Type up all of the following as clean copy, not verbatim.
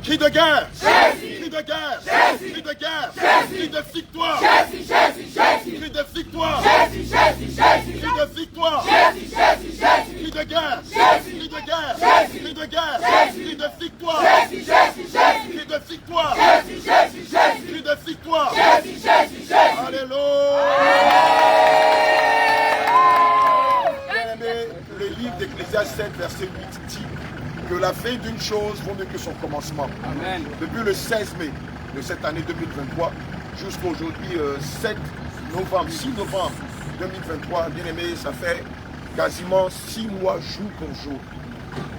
Cri de guerre. Cri de guerre. Cri de guerre. Cri de victoire. Cri de victoire. Cri de victoire. Cri de guerre. Cri de guerre. Cri de guerre. Cri de victoire. Cri de victoire. Cri de victoire. Alléluia. Bien-aimé, le livre d'Ecclésiaste 7, verset 8 dit que la fin d'une chose vaut mieux que son commencement. Amen. Depuis le 16 mai de cette année 2023 jusqu'à aujourd'hui 6 novembre 2023, bien aimé, ça fait quasiment 6 mois jour pour jour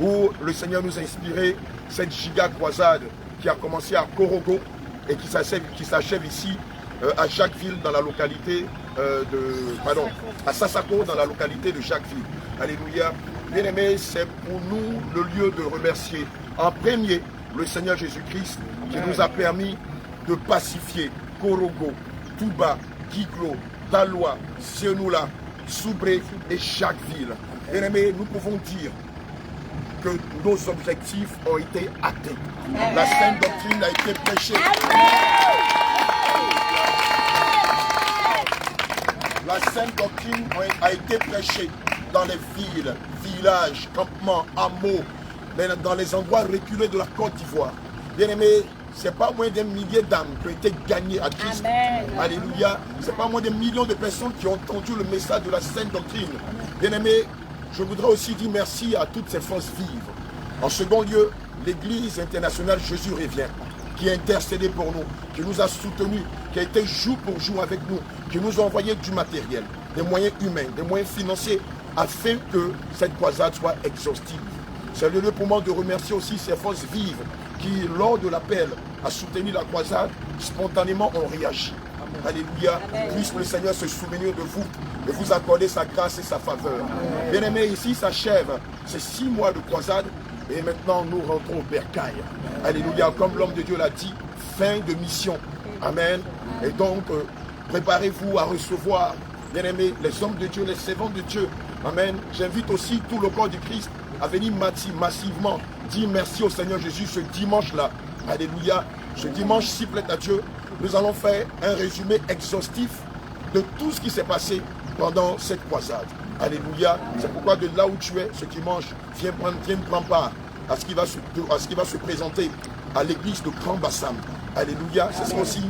où le Seigneur nous a inspiré cette giga croisade qui a commencé à Korogo et qui s'achève ici à Jacquesville dans la localité à Sassako dans la localité de Jacquesville. Alléluia. Bien aimé, c'est pour nous le lieu de remercier en premier le Seigneur Jésus-Christ qui nous a permis de pacifier Korogo, Touba, Kiglo, Daloa, Sienoula, Soubré et Jacquesville. Bien aimé, nous pouvons dire que nos objectifs ont été atteints. La sainte doctrine a été prêchée. La sainte doctrine a été prêchée dans les villes, villages, campements, hameaux, dans les endroits reculés de la Côte d'Ivoire. Bien aimé, ce n'est pas moins d'un millier d'âmes qui ont été gagnées à Christ. Amen. Alléluia. Ce n'est pas moins de millions de personnes qui ont entendu le message de la sainte doctrine. Bien aimé, je voudrais aussi dire merci à toutes ces forces vives. En second lieu, l'Église internationale Jésus revient, qui a intercédé pour nous, qui nous a soutenus, qui a été jour pour jour avec nous, qui nous a envoyé du matériel, des moyens humains, des moyens financiers, afin que cette croisade soit exhaustive. C'est le lieu pour moi de remercier aussi ces forces vives qui, lors de l'appel à soutenir la croisade, spontanément ont réagi. Alléluia. Puisse le Seigneur se souvenir de vous et vous accorder sa grâce et sa faveur. Bien-aimés, ici s'achève ces 6 mois de croisade et maintenant nous rentrons au bercail. Alléluia. Comme l'homme de Dieu l'a dit, fin de mission. Amen. Et donc, préparez-vous à recevoir, bien-aimés, les hommes de Dieu, les servants de Dieu. Amen. J'invite aussi tout le corps du Christ à venir massivement dire merci au Seigneur Jésus ce dimanche-là. Alléluia. Ce dimanche, s'il plaît à Dieu, nous allons faire un résumé exhaustif de tout ce qui s'est passé pendant cette croisade. Alléluia. C'est pourquoi de là où tu es ce dimanche, viens prendre part à ce qui va se présenter à l'église de Grand Bassam. Alléluia. Ce sera aussi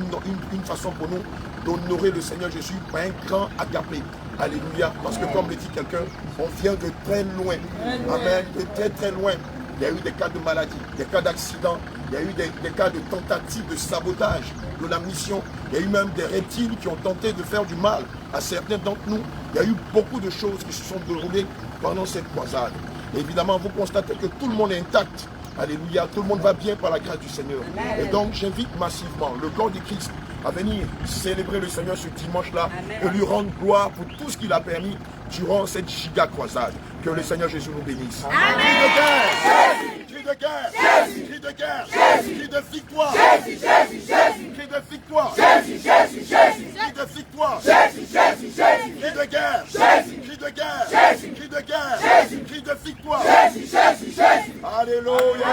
une façon pour nous d'honorer le Seigneur Jésus par un grand agapé. Alléluia. Parce que comme le dit quelqu'un, on vient de très loin. Amen. De très très loin. Il y a eu des cas de maladie, des cas d'accident, il y a eu des cas de tentatives de sabotage de la mission. Il y a eu même des reptiles qui ont tenté de faire du mal à certains d'entre nous. Il y a eu beaucoup de choses qui se sont déroulées pendant cette croisade. Et évidemment, vous constatez que tout le monde est intact. Alléluia. Tout le monde va bien par la grâce du Seigneur. Et donc, j'invite massivement le corps du Christ à venir célébrer le Seigneur ce dimanche-là et lui rendre gloire pour tout ce qu'il a permis durant cette giga croisade. Que le Seigneur Jésus nous bénisse. Amen. Cri de guerre, cri de guerre, cri de victoire, cri de victoire, cri de victoire, cri de guerre, cri de guerre, cri de guerre, cri de victoire. Alléluia.